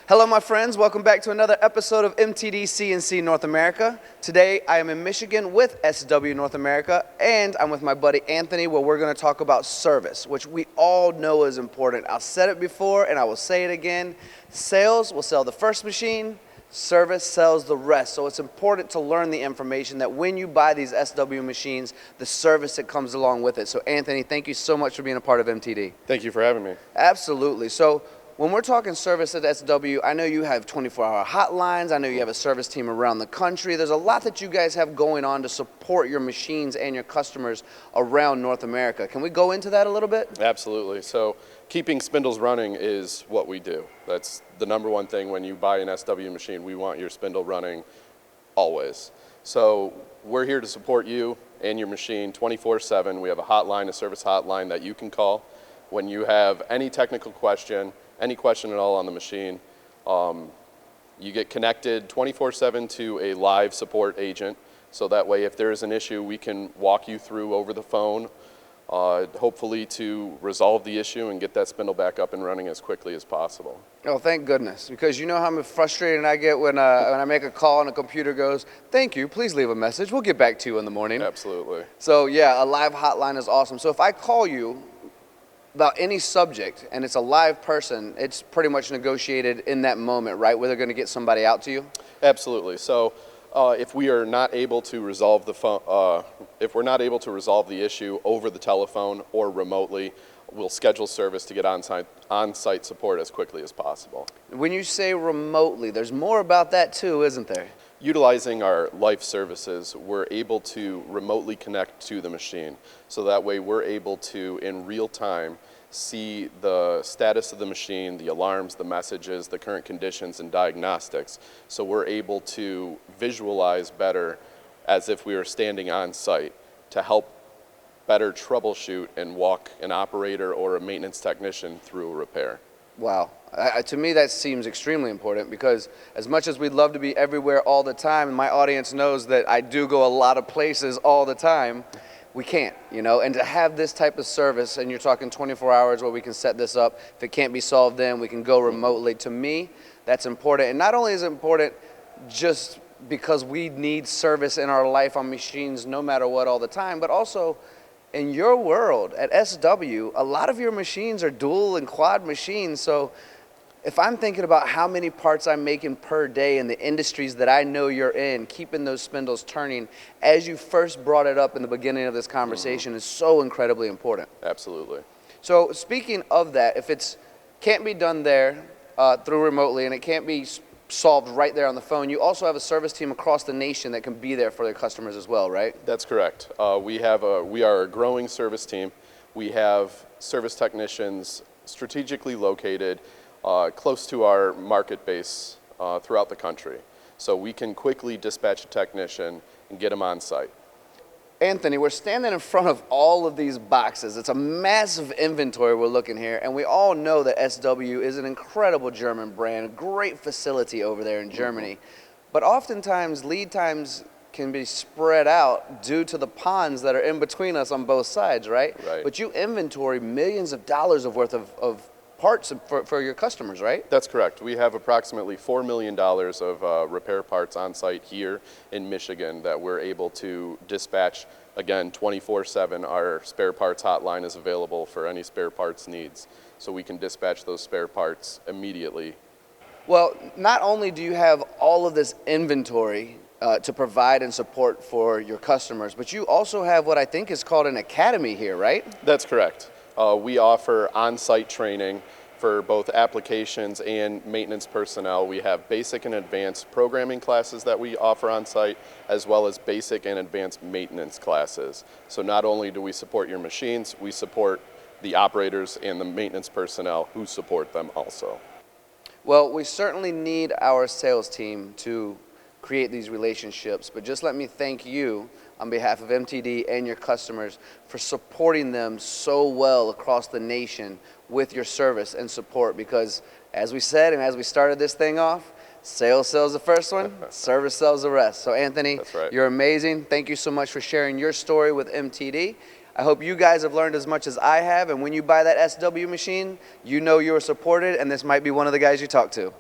Hello, my friends. Welcome back to another episode of MTD CNC North America. Today, I am in Michigan with SW North America, and I'm with my buddy Anthony, where we're going to talk about service, which we all know is important. I've said it before, and I will say it again. Sales will sell the first machine. Service sells the rest. So it's important to learn the information that when you buy these SW machines, the service that comes along with it. So, Anthony, thank you so much for being a part of MTD. Thank you for having me. Absolutely. So, when we're talking service at SW, I know you have 24-hour hotlines. I know you have a service team around the country. There's a lot that you guys have going on to support your machines and your customers around North America. Can we go into that a little bit? Absolutely. So keeping spindles running is what we do. That's the number one thing when you buy an SW machine. We want your spindle running always. So we're here to support you and your machine 24/7. We have a hotline, a service hotline that you can call when you have any technical question, any question at all on the machine. You get connected 24/7 to a live support agent, so that way if there is an issue, we can walk you through over the phone, hopefully to resolve the issue and get that spindle back up and running as quickly as possible. Oh, thank goodness, because you know how frustrated I get when I make a call and a computer goes, "Thank you, please leave a message. We'll get back to you in the morning." Absolutely. So yeah, a live hotline is awesome. So if I call you about any subject and it's a live person, it's pretty much negotiated in that moment, right? Where they're going to get somebody out to you? Absolutely. So if we are not able to resolve if we're not able to resolve the issue over the telephone or remotely, we'll schedule service to get on-site support as quickly as possible. When you say remotely, there's more about that too, isn't there? Utilizing our life services, we're able to remotely connect to the machine. So that way we're able to, in real time, see the status of the machine, the alarms, the messages, the current conditions, and diagnostics. So we're able to visualize better as if we were standing on site to help better troubleshoot and walk an operator or a maintenance technician through a repair. Wow. To me, that seems extremely important, because as much as we'd love to be everywhere all the time, and my audience knows that I do go a lot of places all the time, we can't, you know, and to have this type of service, and you're talking 24 hours where we can set this up, if it can't be solved then, we can go remotely. To me, that's important. And not only is it important just because we need service in our life on machines no matter what all the time, but also in your world at SW, a lot of your machines are dual and quad machines. So if I'm thinking about how many parts I'm making per day in the industries that I know you're in, keeping those spindles turning, as you first brought it up in the beginning of this conversation, is so incredibly important. Absolutely. So speaking of that, if it can't be done there through remotely and it can't be solved right there on the phone, you also have a service team across the nation that can be there for their customers as well, right? That's correct. We are a growing service team. We have service technicians strategically located close to our market base throughout the country. So we can quickly dispatch a technician and get them on site. Anthony, we're standing in front of all of these boxes. It's a massive inventory we're looking here, and we all know that SW is an incredible German brand, a great facility over there in Germany. But oftentimes, lead times can be spread out due to the ponds that are in between us on both sides, right? Right. But you inventory millions of dollars worth of parts for your customers, right? That's correct. We have approximately $4 million of repair parts on site here in Michigan that we're able to dispatch. Again, 24/7, our spare parts hotline is available for any spare parts needs. So we can dispatch those spare parts immediately. Well, not only do you have all of this inventory to provide and support for your customers, but you also have what I think is called an academy here, right? That's correct. We offer on-site training for both applications and maintenance personnel. We have basic and advanced programming classes that we offer on site, as well as basic and advanced maintenance classes. So not only do we support your machines, we support the operators and the maintenance personnel who support them also. Well, we certainly need our sales team to create these relationships, but just let me thank you on behalf of MTD and your customers for supporting them so well across the nation with your service and support, because as we said and as we started this thing off, sales sells the first one, service sells the rest. So Anthony, That's right. You're amazing. Thank you so much for sharing your story with MTD. I hope you guys have learned as much as I have, and when you buy that SW machine, you know you are supported, and this might be one of the guys you talk to.